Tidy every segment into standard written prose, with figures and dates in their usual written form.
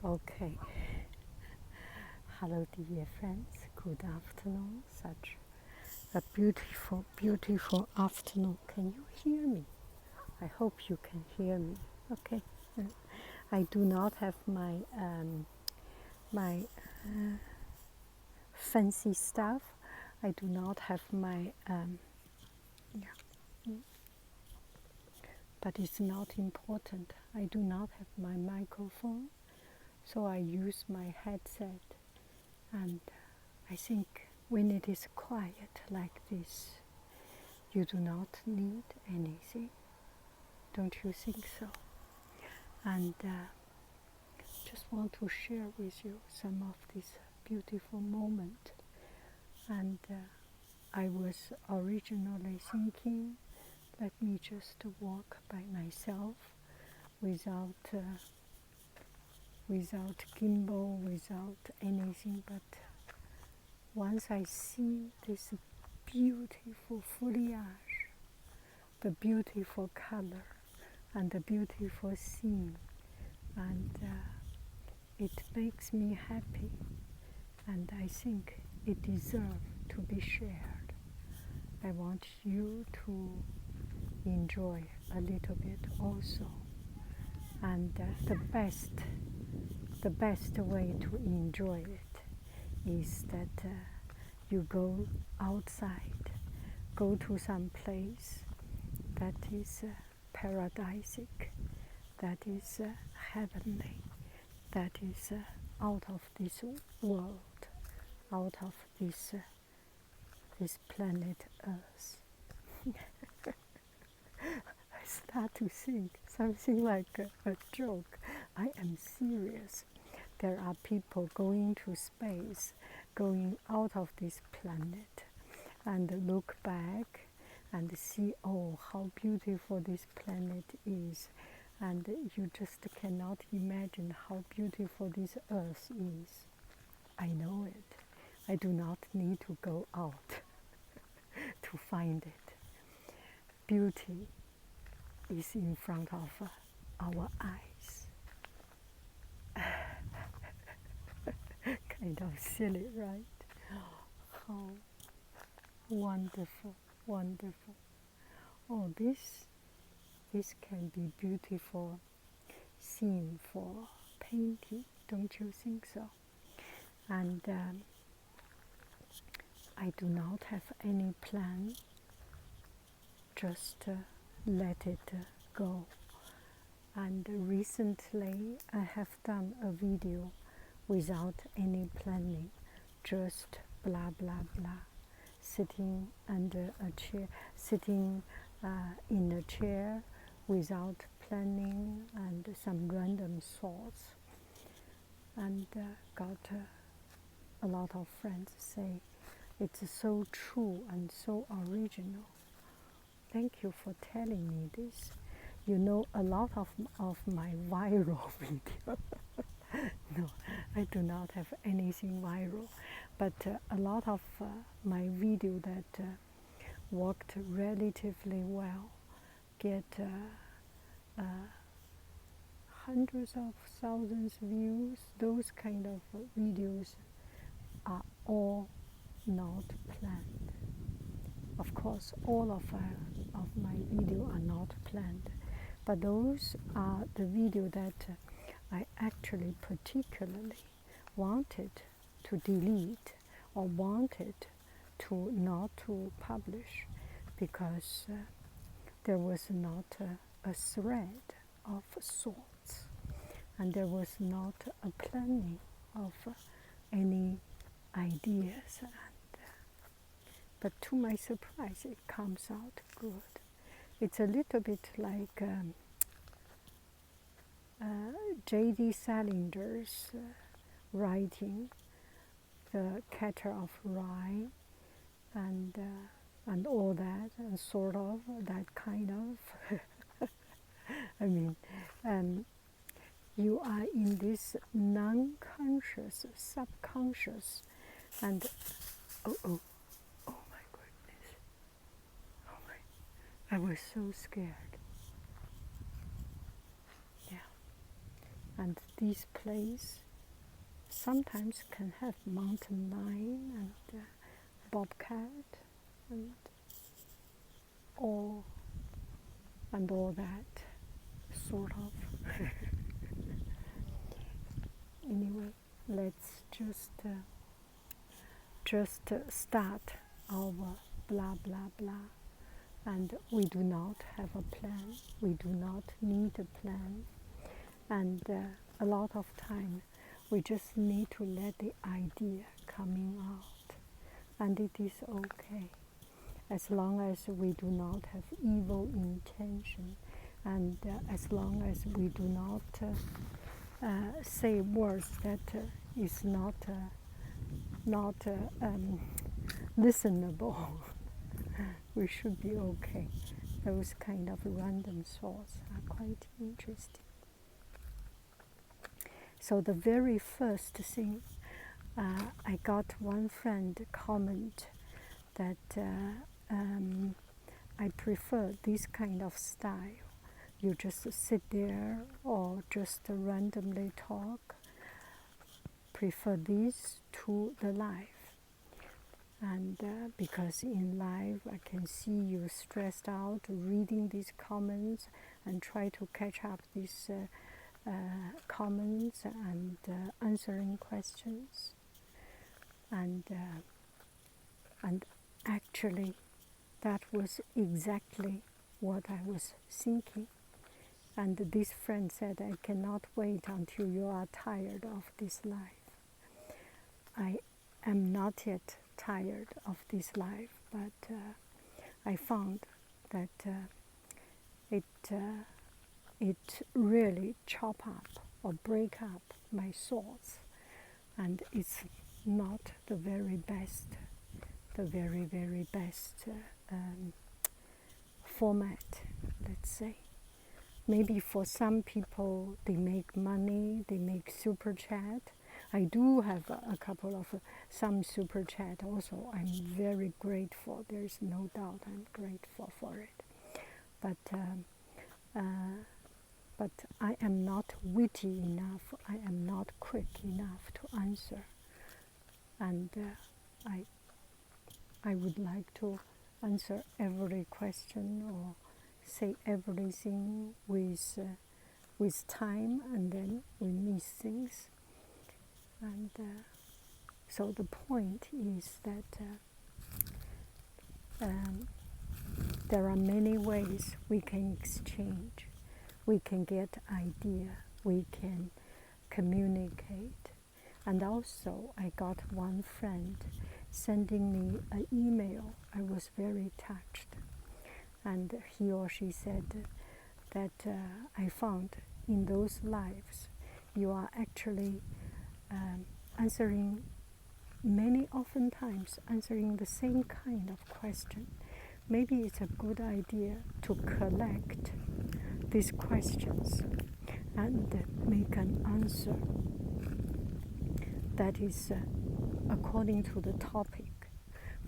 Okay. Hello, dear friends. Good afternoon. Such a beautiful, beautiful afternoon. Can you hear me? I hope you can hear me. Okay. I do not have my fancy stuff. I do not have my yeah. But it's not important. I do not have my microphone, so I use my headset. And I think when it is quiet like this, you do not need anything. Don't you think so? And just want to share with you some of this beautiful moment. And I was originally thinking, let me just walk by myself without gimbal, without anything. But once I see this beautiful foliage, the beautiful color, and the beautiful scene, and it makes me happy, and I think it deserves to be shared. I want you to enjoy a little bit also, and the best way to enjoy it is that you go outside, go to some place that is paradisic, that is heavenly, that is out of this world, out of this planet Earth. I start to think something like a joke. I am serious. There are people going to space, going out of this planet, and look back and see, oh, how beautiful this planet is. And you just cannot imagine how beautiful this earth is. I know it. I do not need to go out to find it. Beauty is in front of our eyes. Kind of silly, right? How wonderful, wonderful. Oh, this can be beautiful scene for painting, don't you think so? And I do not have any plan, just let it go. And recently I have done a video without any planning, just blah blah blah, sitting under a chair, sitting in a chair without planning and some random thoughts. And got a lot of friends say, it's so true and so original. Thank you for telling me this. You know, a lot of my viral video. No, I do not have anything viral, but a lot of my video that worked relatively well get hundreds of thousands views. Those kind of videos are all not planned. Of course, all of my video are not planned, but those are the video that I actually particularly wanted to delete or wanted to not to publish, because there was not a thread of thoughts, and there was not a planning of any ideas. But to my surprise, it comes out good. It's a little bit like J.D. Salinger's writing, The Catcher of Rye, and all that, and sort of that kind of. I mean, you are in this non-conscious, subconscious, and oh my goodness, I was so scared. Yeah, And this place sometimes can have mountain lion and bobcat and all that sort of. Anyway, let's just start our blah blah blah. And we do not have a plan. We do not need a plan. And a lot of time, we just need to let the idea coming out. And it is okay, as long as we do not have evil intention, and as long as we do not say words that is not listenable. We should be okay. Those kind of random thoughts are quite interesting. So the very first thing, I got one friend comment that I prefer this kind of style. You just sit there or just randomly talk. Prefer this to the live. And because in live I can see you stressed out reading these comments and try to catch up these comments and answering questions. And actually that was exactly what I was thinking. And this friend said, I cannot wait until you are tired of this life. I am not yet tired of this life, but I found that it really chop up or break up my thoughts, and it's not the very best, format, let's say. Maybe for some people, they make money, they make super chat. I do have a couple of some super chat also. I'm very grateful. There's no doubt I'm grateful for it. But I am not witty enough. I am not quick enough to answer. And I would like to answer every question or say everything with time, and then we miss things. And so the point is that there are many ways we can exchange. We can get idea. We can communicate. And also, I got one friend sending me an email. I was very touched. And he or she said that I found in those lives, you are actually oftentimes answering the same kind of question. Maybe it's a good idea to collect these questions and make an answer that is according to the topic.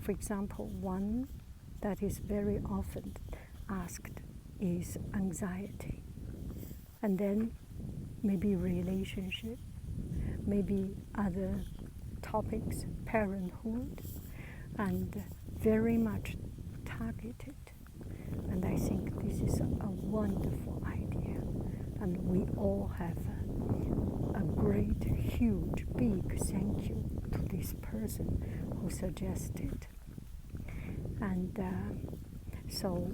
For example, one that is very often asked is anxiety, and then maybe relationship, maybe other topics, parenthood, and very much targeted. And I think this is a wonderful idea, and we all have a great, huge, big thank you to this person who suggested. And so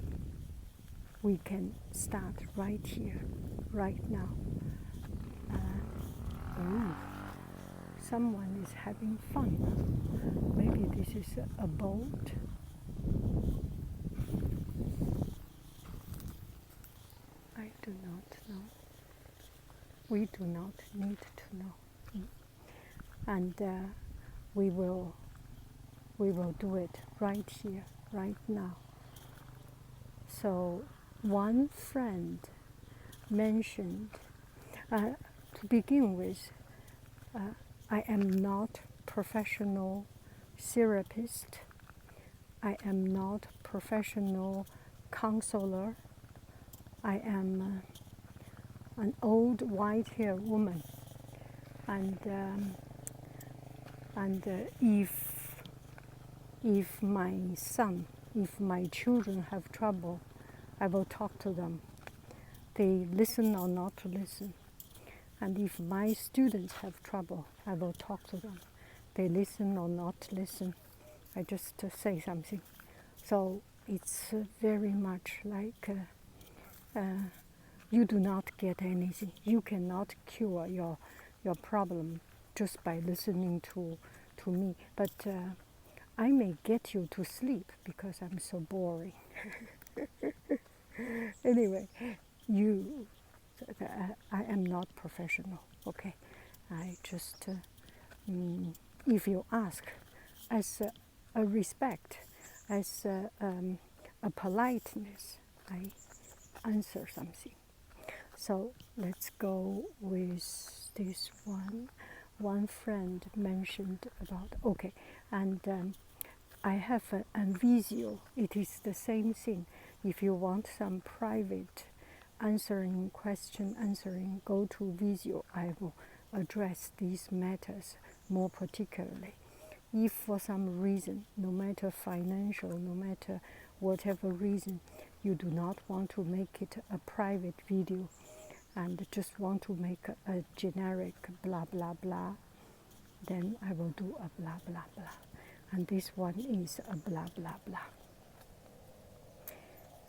we can start right here, right now. Someone is having fun. Maybe this is a boat. I do not know. We do not need to know. And we will do it right here, right now. So one friend mentioned, to begin with, I am not professional therapist. I am not professional counselor. I am an old white-haired woman, and if my son, if my children have trouble, I will talk to them. They listen or not to listen. And if my students have trouble, I will talk to them. They listen or not listen, I just say something. So it's very much like you do not get anything. You cannot cure your problem just by listening to me. But I may get you to sleep because I'm so boring. Anyway, I am not professional, okay? I just, if you ask, as a respect, as a politeness, I answer something. So let's go with this one. One friend mentioned about, okay, and I have an Wisio. It is the same thing. If you want some private answering, go to Wisio. I will address these matters more particularly. If for some reason, no matter financial, no matter whatever reason, you do not want to make it a private video and just want to make a generic blah blah blah, then I will do a blah blah blah. And this one is a blah blah blah.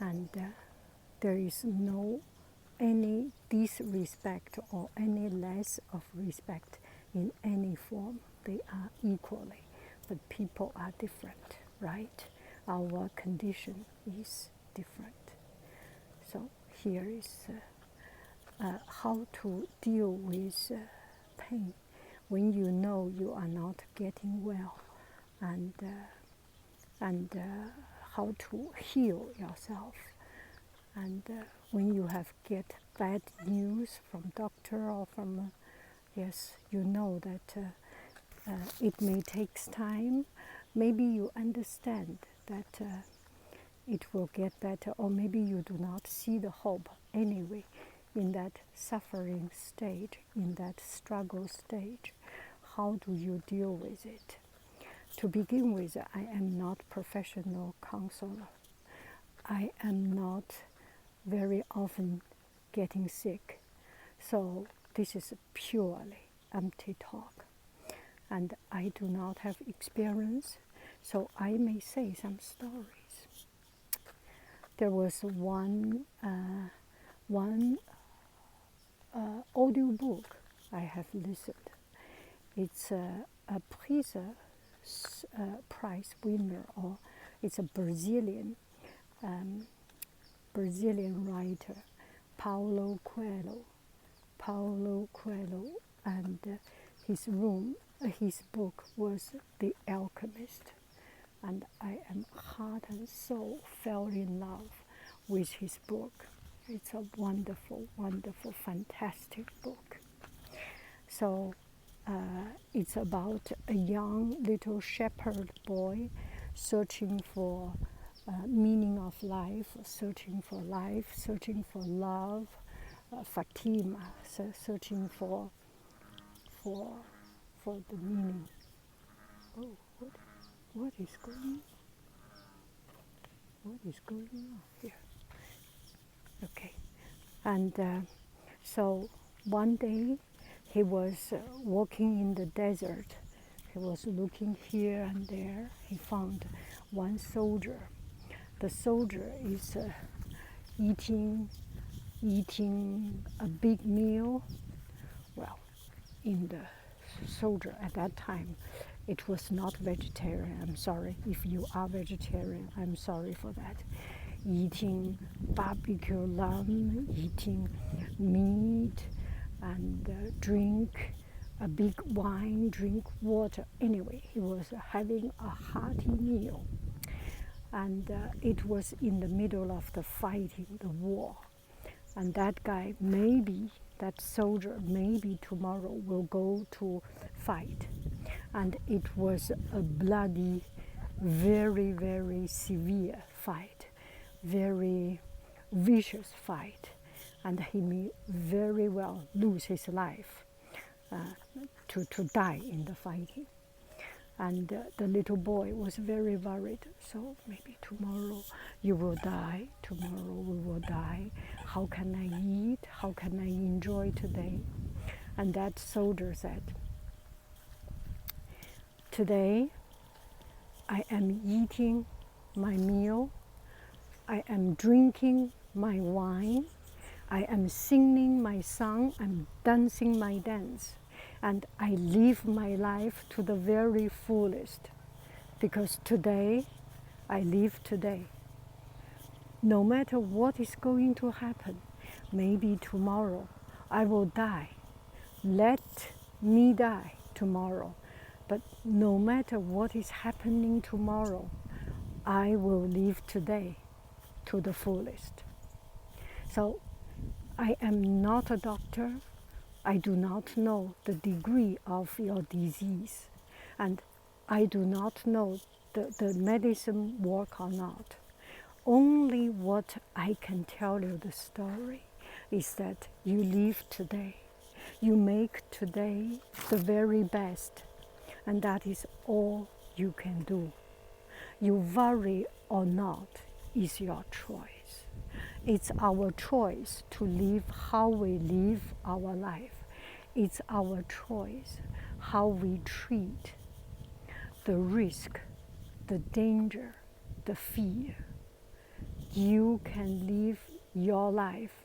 And there is no any disrespect or any less of respect in any form. They are equally, but people are different, right? Our condition is different. So here is how to deal with pain when you know you are not getting well, and how to heal yourself. And when you have get bad news from doctor or from yes, you know that it may take time. Maybe you understand that it will get better, or maybe you do not see the hope anyway in that suffering stage, in that struggle stage. How do you deal with it? To begin with, I am not professional counselor. I am not very often getting sick. So this is purely empty talk. And I do not have experience, so I may say some stories. There was one audiobook I have listened. It's a Pulitzer Prize winner, or it's a Brazilian writer, Paulo Coelho, and his book was The Alchemist, and I am heart and soul fell in love with his book. It's a wonderful, wonderful, fantastic book. So it's about a young little shepherd boy searching for meaning of life, searching for love, Fatima, searching for the meaning. Oh, what is going on? What is going on here? Okay, and so one day he was walking in the desert. He was looking here and there. He found one soldier. The soldier is eating a big meal. Well, in the soldier at that time, it was not vegetarian. I'm sorry if you are vegetarian. I'm sorry for that. Eating barbecue lamb, eating meat, and drink a big wine, drink water. Anyway, he was having a hearty meal. And it was in the middle of the fighting, the war. And that guy, maybe, that soldier, maybe tomorrow will go to fight. And it was a bloody, very, very severe fight, very vicious fight. and he may very well lose his life to die in the fighting. And the little boy was very worried. So maybe tomorrow you will die, tomorrow we will die. How can I eat? How can I enjoy today? And that soldier said, today I am eating my meal, I am drinking my wine, I am singing my song, I'm dancing my dance, and I live my life to the very fullest, because today I live today. No matter what is going to happen, maybe tomorrow I will die. Let me die tomorrow. But no matter what is happening tomorrow, I will live today to the fullest. So I am not a doctor. I do not know the degree of your disease. And I do not know the medicine work or not. Only what I can tell you the story is that you live today. You make today the very best. And that is all you can do. You worry or not is your choice. It's our choice to live how we live our life. It's our choice how we treat the risk, the danger, the fear. You can live your life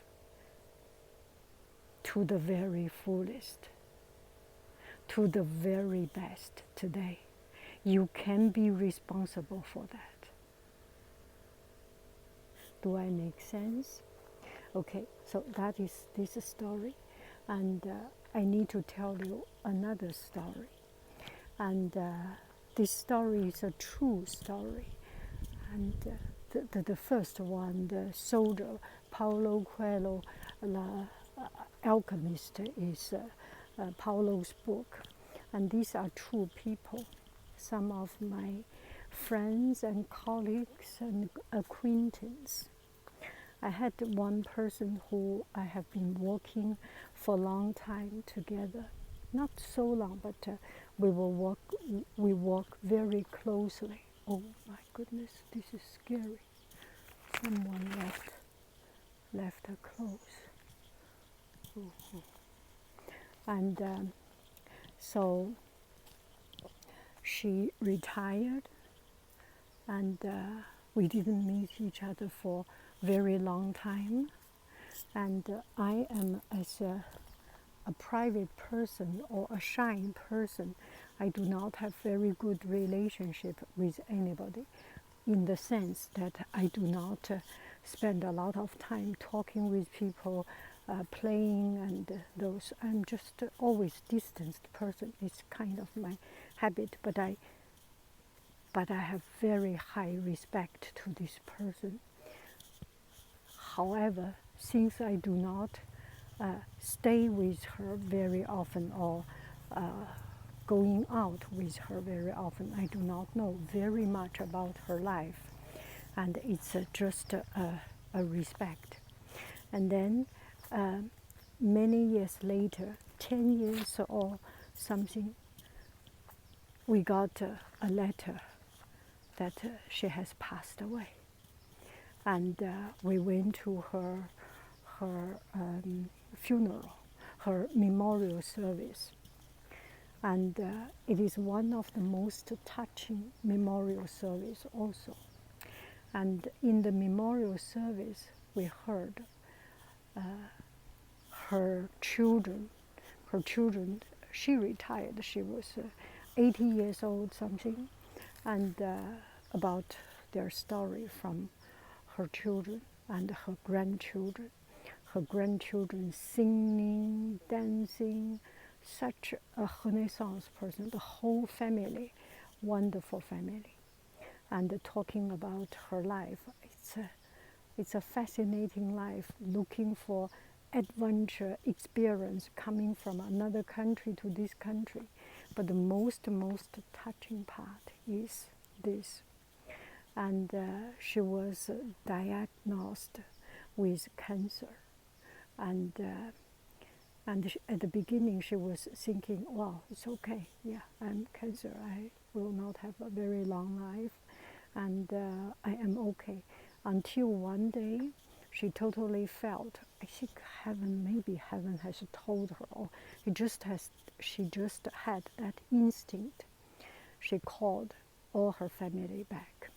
to the very fullest, to the very best today. You can be responsible for that. Do I make sense? Okay, so that is this story. And I need to tell you another story. And this story is a true story. And the first one, the soldier, Paulo Coelho, the alchemist, is Paulo's book. And these are true people. Some of my friends and colleagues and acquaintances. I had one person who I have been working for a long time together. Not so long, but we work very closely. Oh my goodness, this is scary. Someone left her clothes. Oh. And so she retired, and we didn't meet each other for a very long time. And I am, as a private person or a shy person, I do not have very good relationship with anybody, in the sense that I do not spend a lot of time talking with people, playing and those. I'm just always distanced person. It's kind of my habit, but I have very high respect to this person. However, since I do not stay with her very often or going out with her very often, I do not know very much about her life, and it's just a respect. And then many years later, 10 years or something, we got a letter that she has passed away. And we went to her funeral, her memorial service. And it is one of the most touching memorial service also. And in the memorial service, we heard her children, she retired, she was 80 years old something, and about their story from her children and her grandchildren. Her grandchildren singing, dancing, such a Renaissance person, the whole family, wonderful family. And talking about her life, it's a fascinating life, looking for adventure experience coming from another country to this country. But the most touching part is this. And she was diagnosed with cancer. And at the beginning, she was thinking, "Well, it's okay. Yeah, I'm cancer. I will not have a very long life, and I am okay." Until one day, she totally felt. I think maybe heaven has told her, or she just had that instinct. She called all her family back.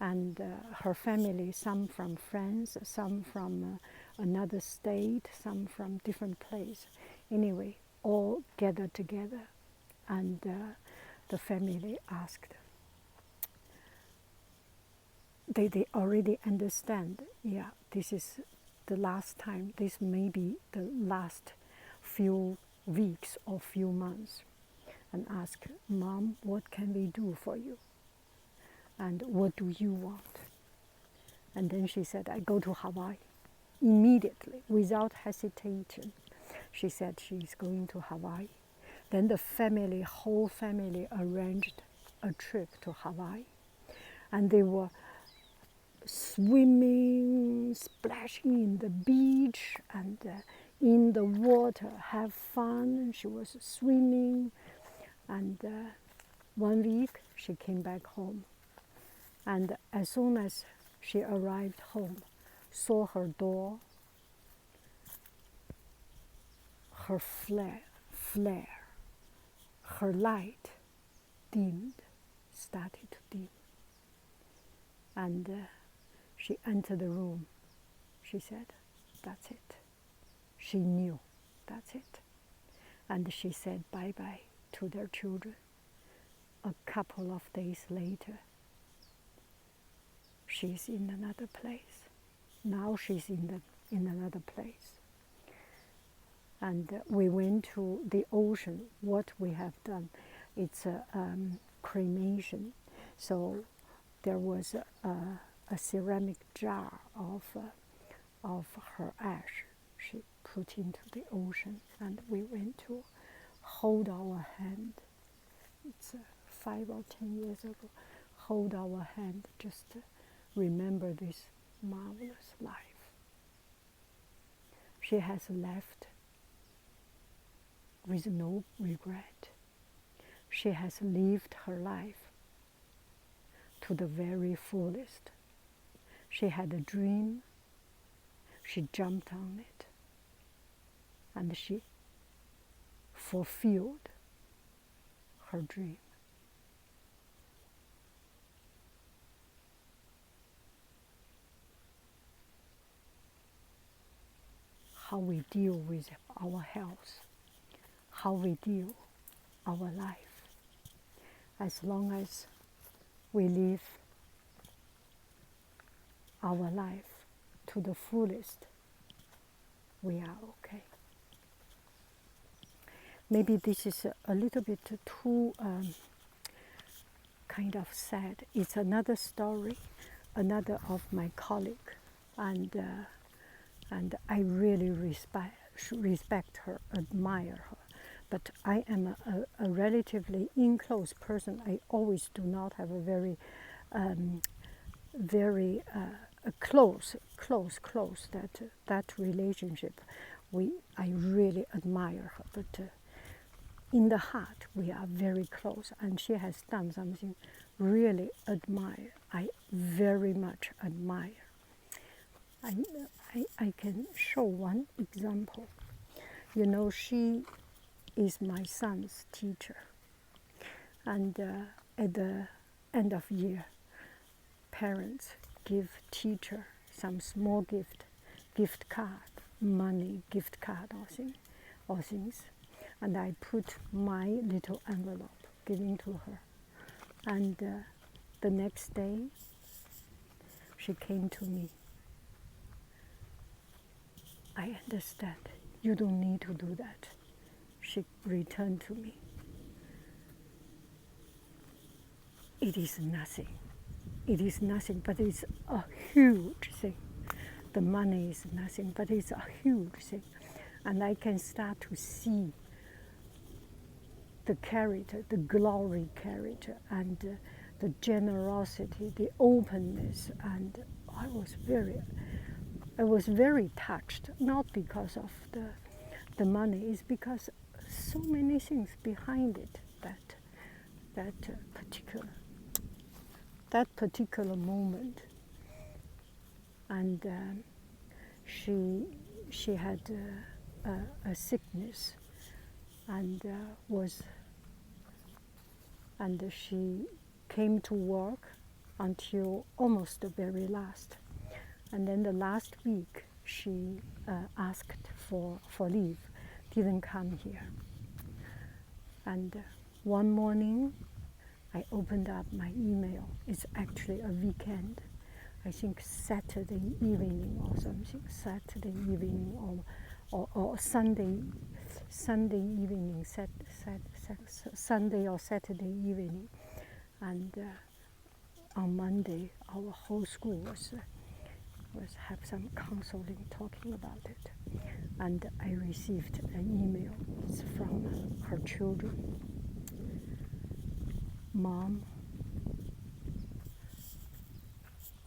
And her family, some from France, some from another state, some from different place. Anyway, all gathered together, and the family asked. They already understand. Yeah, this is the last time. This may be the last few weeks or few months, and ask, "Mom, what can we do for you? And what do you want?" And then she said, "I go to Hawaii." Immediately, without hesitation, she said she's going to Hawaii. Then the whole family arranged a trip to Hawaii. And they were swimming, splashing in the beach and in the water, have fun. She was swimming. And 1 week, she came back home. And as soon as she arrived home, saw her door, her flare, her light started to dim. And she entered the room. She said, "That's it." She knew, that's it. And she said bye-bye to their children. A couple of days later, she's in another place. Now she's in another place. And we went to the ocean. What we have done, it's a cremation. So there was a ceramic jar of her ash she put into the ocean, and we went to hold our hand. It's 5 or 10 years ago. Hold our hand, just to remember this marvelous life. She has left with no regret. She has lived her life to the very fullest. She had a dream. She jumped on it. And she fulfilled her dream. How we deal with our health, how we deal our life. As long as we live our life to the fullest, we are okay. Maybe this is a little bit too kind of sad. It's another story, another of my colleague, and I really respect her, admire her. But I am a relatively in-close person. I always do not have a very close that relationship. I really admire her, but in the heart we are very close, and she has done something really admire. I very much admire. I can show one example. You know, she is my son's teacher, and at the end of year, parents give teacher some small gift card, money, gift card or things. And I put my little envelope giving to her. And the next day, she came to me. "I understand. You don't need to do that." She returned to me. It is nothing. It is nothing, but it's a huge thing. The money is nothing, but it's a huge thing. And I can start to see the character, the glory character, and the generosity, the openness, and I was very I was very touched, not because of the money, it's because so many things behind it that particular moment. And she had a sickness, and she came to work until almost the very last. And then the last week she asked for leave, didn't come here. And one morning I opened up my email. It's actually a weekend. I think Saturday evening or something. Saturday evening or Sunday evening. Sunday or Saturday evening. And on Monday, our whole school was have some counseling talking about it. And I received an email. It's from her children. Mom,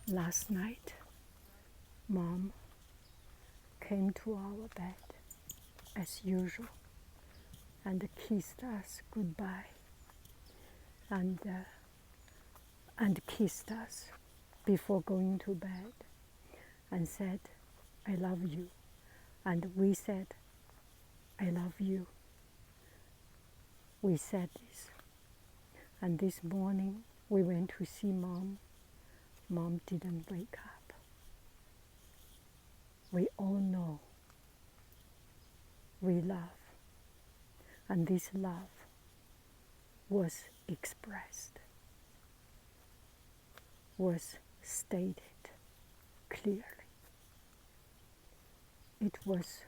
last night, Mom came to our bed as usual and kissed us goodbye and kissed us before going to bed and said, I love you. And we said, I love you. We said this. And this morning we went to see Mom. Mom didn't wake up. We all know we love. And this love was expressed, was stated clearly. It was,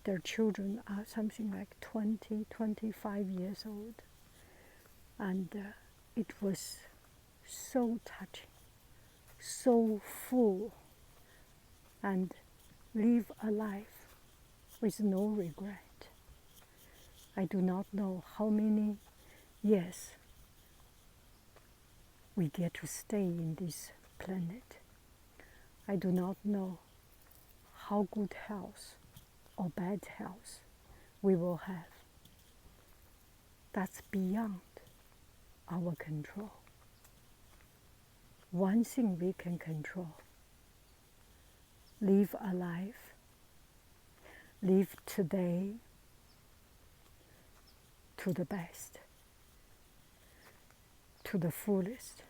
their children are something like 20, 25 years old. And it was so touching, so full, and live a life with no regret. I do not know how many years we get to stay in this planet. I do not know how good health or bad health we will have. That's beyond our control. One thing we can control: live a life, live today to the best, to the fullest.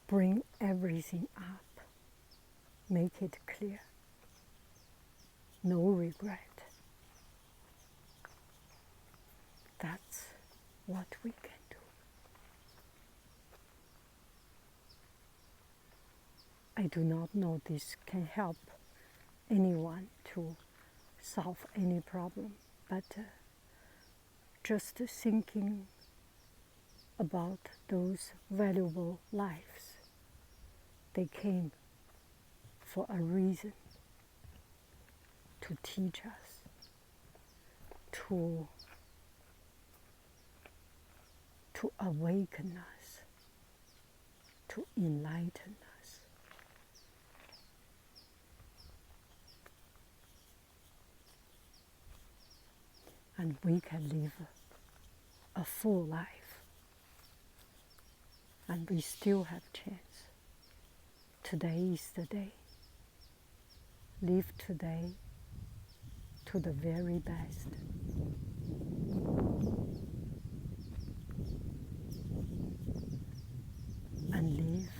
Bring everything up, make it clear, no regret. That's what we can do. I do not know this can help anyone to solve any problem, but just thinking about those valuable lives. They came for a reason, to teach us, to awaken us, to enlighten us. And we can live a full life, and we still have chance. Today is the day. Live today to the very best. And live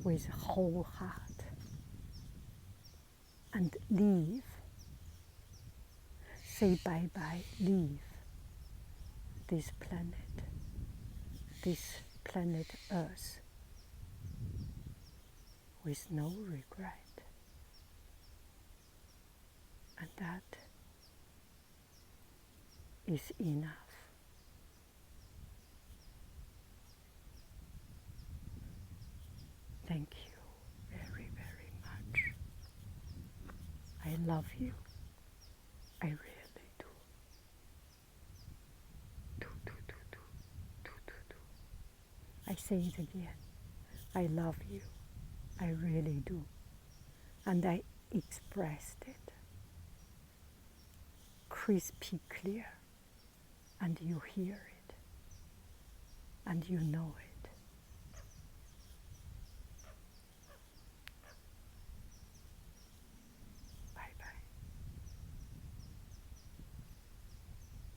with whole heart. And leave, say bye-bye, leave this planet Earth, with no regret. And that is enough. Thank you very, very much. I love you. I really do. say it again. I love you. I really do. And I expressed it. Crispy clear. And you hear it. And you know it.